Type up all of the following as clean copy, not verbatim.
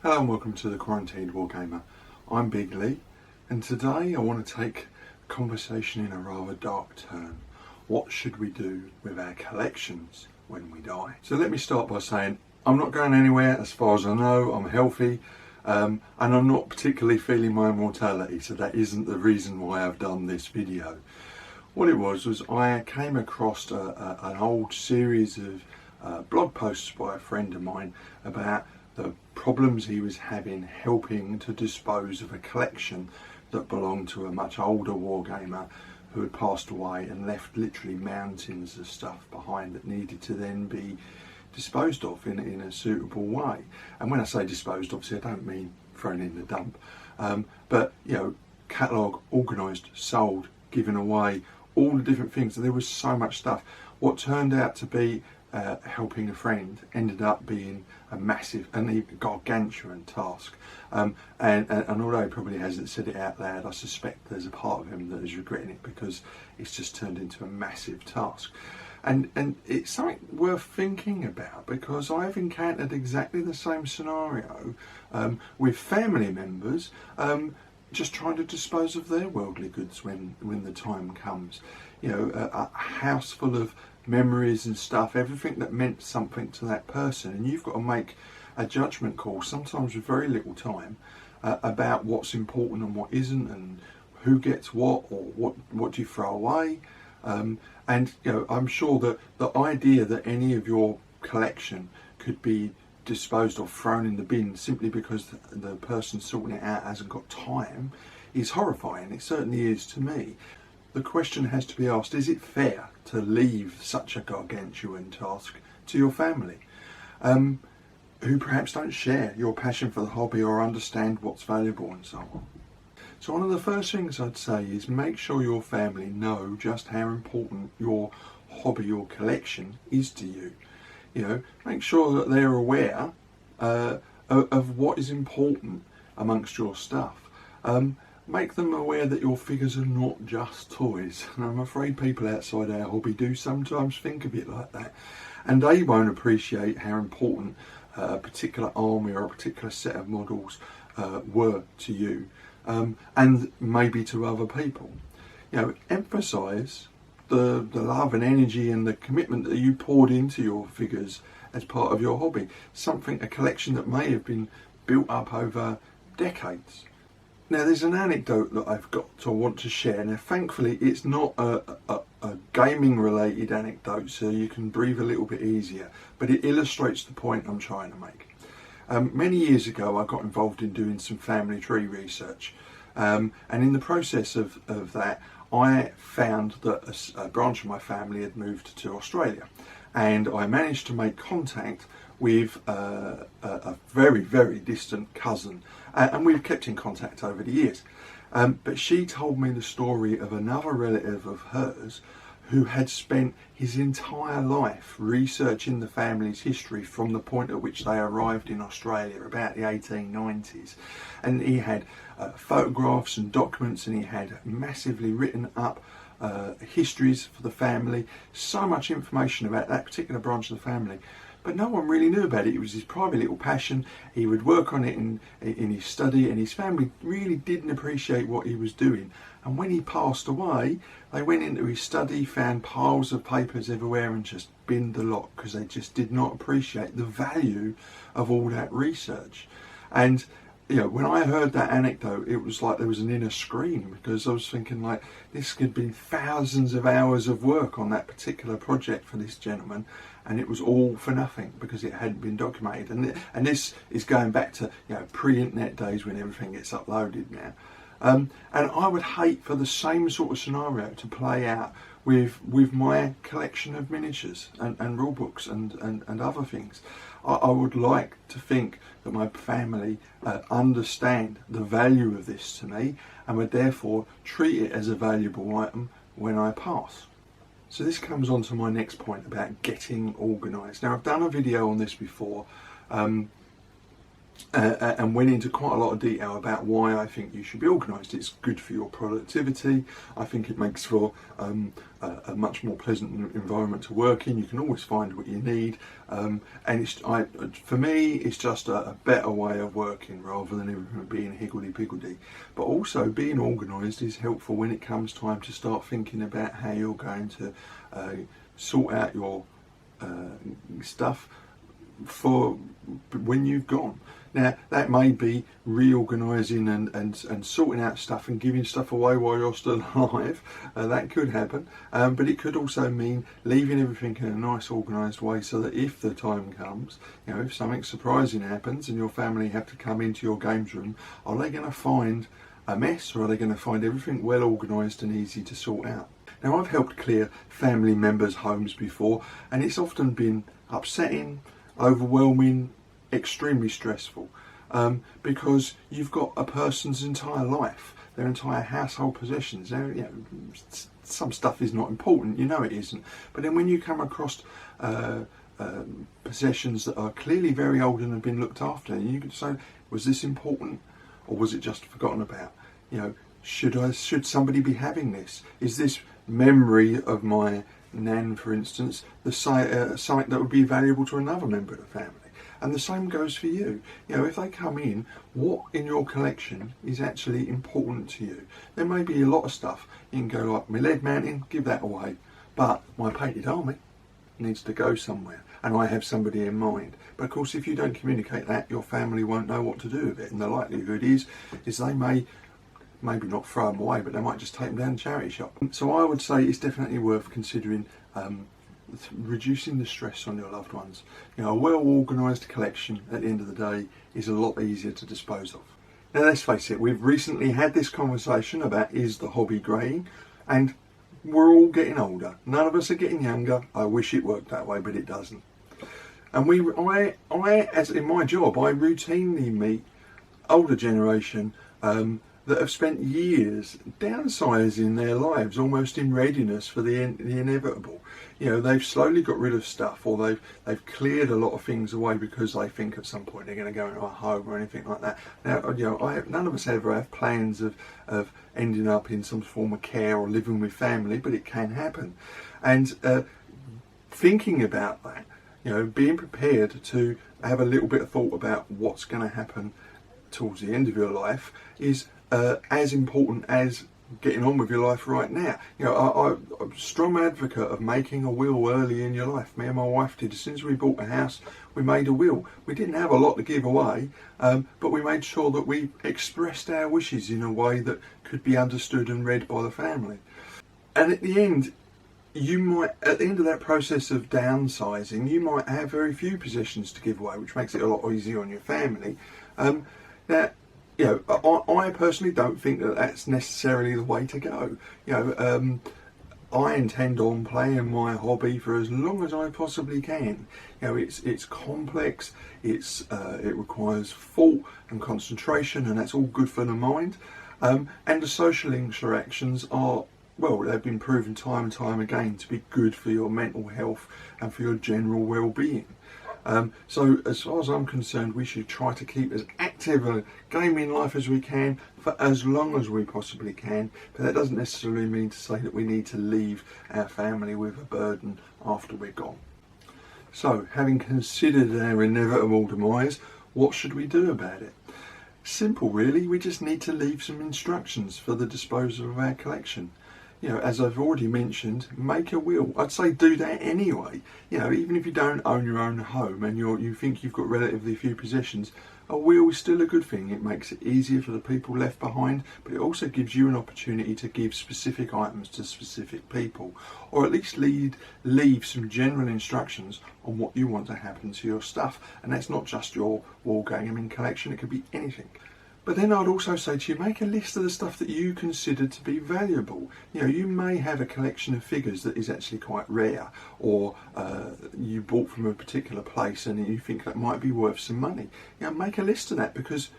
Hello and welcome to the Quarantined Wargamer. I'm Big Lee, and today I want to take the conversation in a rather dark turn. What should we do with our collections when we die? So let me start by saying I'm not going anywhere as far as I know. I'm healthy, and I'm not particularly feeling my mortality, so that isn't the reason why I've done this video. What it was I came across an old series of blog posts by a friend of mine about the problems he was having helping to dispose of a collection that belonged to a much older wargamer who had passed away and left literally mountains of stuff behind that needed to then be disposed of in a suitable way. And when I say disposed, obviously I don't mean thrown in the dump, but you know, catalogued, organised, sold, given away, all the different things. And there was so much stuff. What turned out to be helping a friend ended up being a massive and even gargantuan task, and although he probably hasn't said it out loud, I suspect there's a part of him that is regretting it because it's just turned into a massive task. And it's something worth thinking about, because I've encountered exactly the same scenario with family members just trying to dispose of their worldly goods when the time comes. You know, a house full of memories and stuff, everything that meant something to that person, and you've got to make a judgment call, sometimes with very little time, about what's important and what isn't, and who gets what, or what do you throw away. And you know, I'm sure that the idea that any of your collection could be disposed of, thrown in the bin simply because the person sorting it out hasn't got time is horrifying. It certainly is to me. The question has to be asked, is it fair to leave such a gargantuan task to your family, who perhaps don't share your passion for the hobby or understand what's valuable and so on? So one of the first things I'd say is make sure your family know just how important your hobby or collection is to you. You know, make sure that they're aware of what is important amongst your stuff. Make them aware that your figures are not just toys. And I'm afraid people outside our hobby do sometimes think of it like that. And they won't appreciate how important a particular army or a particular set of models were to you, and maybe to other people. You know, emphasise the love and energy and the commitment that you poured into your figures as part of your hobby. A collection that may have been built up over decades. Now, there's an anecdote that I've got to want to share. Now, thankfully, it's not a gaming related anecdote, so you can breathe a little bit easier, but it illustrates the point I'm trying to make. Many years ago, I got involved in doing some family tree research, and in the process of that, I found that a branch of my family had moved to Australia, and I managed to make contact with a very, very distant cousin, and we've kept in contact over the years. But she told me the story of another relative of hers who had spent his entire life researching the family's history from the point at which they arrived in Australia, about the 1890s. And he had photographs and documents, and he had massively written up histories for the family, so much information about that particular branch of the family. But no one really knew about it. It was his private little passion. He would work on it in his study, and his family really didn't appreciate what he was doing. And when he passed away, they went into his study, found piles of papers everywhere, and just binned the lot because they just did not appreciate the value of all that research. And you know, when I heard that anecdote, it was like there was an inner scream, because I was thinking, like, this could be thousands of hours of work on that particular project for this gentleman, and it was all for nothing because it hadn't been documented. And this is going back to, you know, pre-internet days when everything gets uploaded now. And I would hate for the same sort of scenario to play out with my collection of miniatures and rule books and other things. I would like to think that my family understand the value of this to me, and would therefore treat it as a valuable item when I pass. So this comes on to my next point about getting organised. Now, I've done a video on this before, and went into quite a lot of detail about why I think you should be organised. It's good for your productivity. I think it makes for a much more pleasant environment to work in. You can always find what you need, and for me, it's just a better way of working rather than everything being higgledy-piggledy. But also, being organised is helpful when it comes time to start thinking about how you're going to sort out your stuff for when you've gone. Now, that may be reorganising and sorting out stuff and giving stuff away while you're still alive. That could happen. But it could also mean leaving everything in a nice organised way so that if the time comes, if something surprising happens and your family have to come into your games room, are they going to find a mess, or are they going to find everything well organised and easy to sort out? Now, I've helped clear family members' homes before, and it's often been upsetting, overwhelming, extremely stressful, because you've got a person's entire life, their entire household possessions. Some stuff is not important, it isn't. But then when you come across possessions that are clearly very old and have been looked after, and you could say, was this important, or was it just forgotten about? Should somebody be having this? Is this memory of my nan, for instance, something that would be valuable to another member of the family? And the same goes for you. If they come in, what in your collection is actually important to you? There may be a lot of stuff. You can go like, my lead mountain, give that away. But my painted army needs to go somewhere, and I have somebody in mind. But of course, if you don't communicate that, your family won't know what to do with it. And the likelihood is they may maybe not throw them away, but they might just take them down the charity shop. So I would say it's definitely worth considering reducing the stress on your loved ones. A well-organised collection at the end of the day is a lot easier to dispose of. Now, let's face it, we've recently had this conversation about, is the hobby greying? And we're all getting older. None of us are getting younger. I wish it worked that way, but it doesn't. And as in my job, I routinely meet older generation that have spent years downsizing their lives, almost in readiness for the inevitable. They've slowly got rid of stuff, or they've cleared a lot of things away because they think at some point they're going to go into a home or anything like that. Now, none of us ever have plans of ending up in some form of care or living with family, but it can happen. And thinking about that, being prepared to have a little bit of thought about what's going to happen towards the end of your life is as important as getting on with your life right now. I'm a strong advocate of making a will early in your life. Me and my wife did. As soon as we bought a house, we made a will. We didn't have a lot to give away, but we made sure that we expressed our wishes in a way that could be understood and read by the family. And at the end, at the end of that process of downsizing, you might have very few possessions to give away, which makes it a lot easier on your family. Now, I personally don't think that that's necessarily the way to go. I intend on playing my hobby for as long as I possibly can. It's complex. It requires thought and concentration, and that's all good for the mind. And the social interactions are, they've been proven time and time again to be good for your mental health and for your general well-being. So as far as I'm concerned, we should try to keep as active a gaming life as we can for as long as we possibly can, but that doesn't necessarily mean to say that we need to leave our family with a burden after we're gone. So, having considered our inevitable demise, what should we do about it? Simple really, we just need to leave some instructions for the disposal of our collection. As I've already mentioned, make a will. I'd say do that anyway. Even if you don't own your own home and you think you've got relatively few possessions, a will is still a good thing. It makes it easier for the people left behind, but it also gives you an opportunity to give specific items to specific people, or at least leave some general instructions on what you want to happen to your stuff. And that's not just your wargaming collection, it could be anything. But then I'd also say to you, make a list of the stuff that you consider to be valuable. You may have a collection of figures that is actually quite rare, or you bought from a particular place and you think that might be worth some money. Make a list of that, because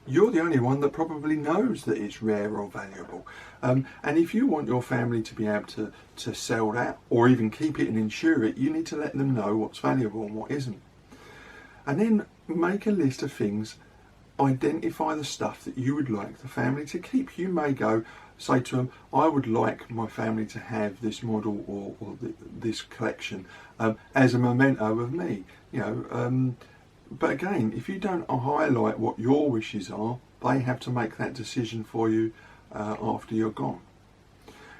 you're the only one that probably knows that it's rare or valuable. And if you want your family to be able to sell that, or even keep it and insure it, you need to let them know what's valuable and what isn't. And then make a list of things identify the stuff that you would like the family to keep. You may say to them, I would like my family to have this model or this collection as a memento of me. But again, if you don't highlight what your wishes are, they have to make that decision for you after you're gone.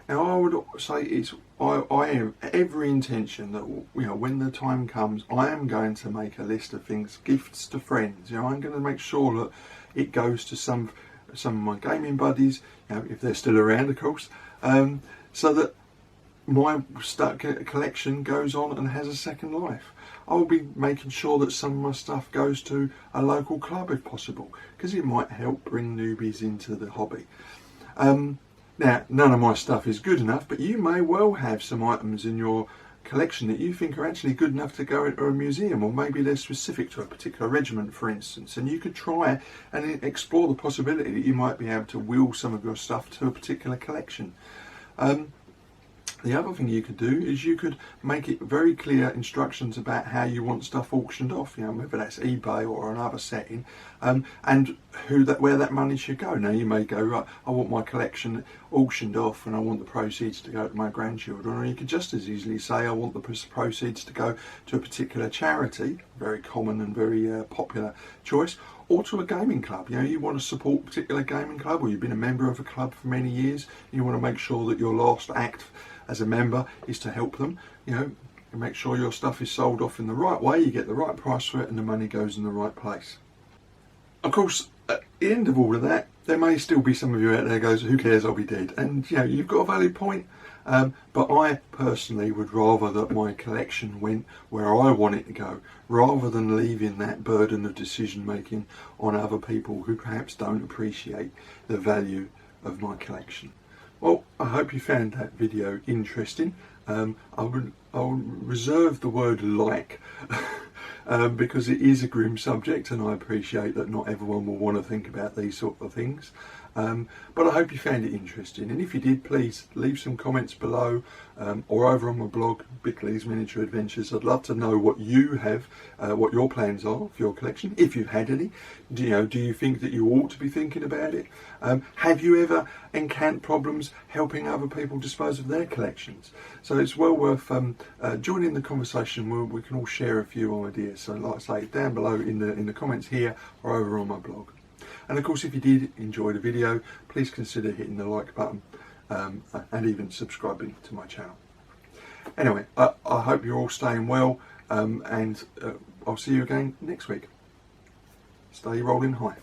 Now, I would say I have every intention that when the time comes, I am going to make a list of things, gifts to friends. I'm going to make sure that it goes to some of my gaming buddies, if they're still around, of course, so that my collection goes on and has a second life. I will be making sure that some of my stuff goes to a local club if possible, because it might help bring newbies into the hobby. Now, none of my stuff is good enough, but you may well have some items in your collection that you think are actually good enough to go into a museum, or maybe they're specific to a particular regiment, for instance, and you could try and explore the possibility that you might be able to will some of your stuff to a particular collection. The other thing you could do is you could make it very clear instructions about how you want stuff auctioned off, whether that's eBay or another setting, and where that money should go. Now, you may go, right, I want my collection auctioned off and I want the proceeds to go to my grandchildren, or you could just as easily say, I want the proceeds to go to a particular charity, very common and very popular choice, or to a gaming club. You want to support a particular gaming club, or you've been a member of a club for many years, and you want to make sure that your last act as a member is to help them, and make sure your stuff is sold off in the right way, you get the right price for it, and the money goes in the right place. Of course, at the end of all of that, there may still be some of you out there goes, who cares, I'll be dead. And you've got a valid point, but I personally would rather that my collection went where I want it to go, rather than leaving that burden of decision making on other people who perhaps don't appreciate the value of my collection. Well, I hope you found that video interesting. I'll reserve the word like because it is a grim subject, and I appreciate that not everyone will want to think about these sort of things. But I hope you found it interesting, and if you did, please leave some comments below or over on my blog, Bickley's Miniature Adventures. I'd love to know what you have, what your plans are for your collection, if you've had any. Do you think that you ought to be thinking about it? Have you ever encountered problems helping other people dispose of their collections? So it's well worth joining the conversation where we can all share a few ideas. So like I say, down below in the comments here or over on my blog. And of course, if you did enjoy the video, please consider hitting the like button and even subscribing to my channel. Anyway, I hope you're all staying well, and I'll see you again next week. Stay rolling high.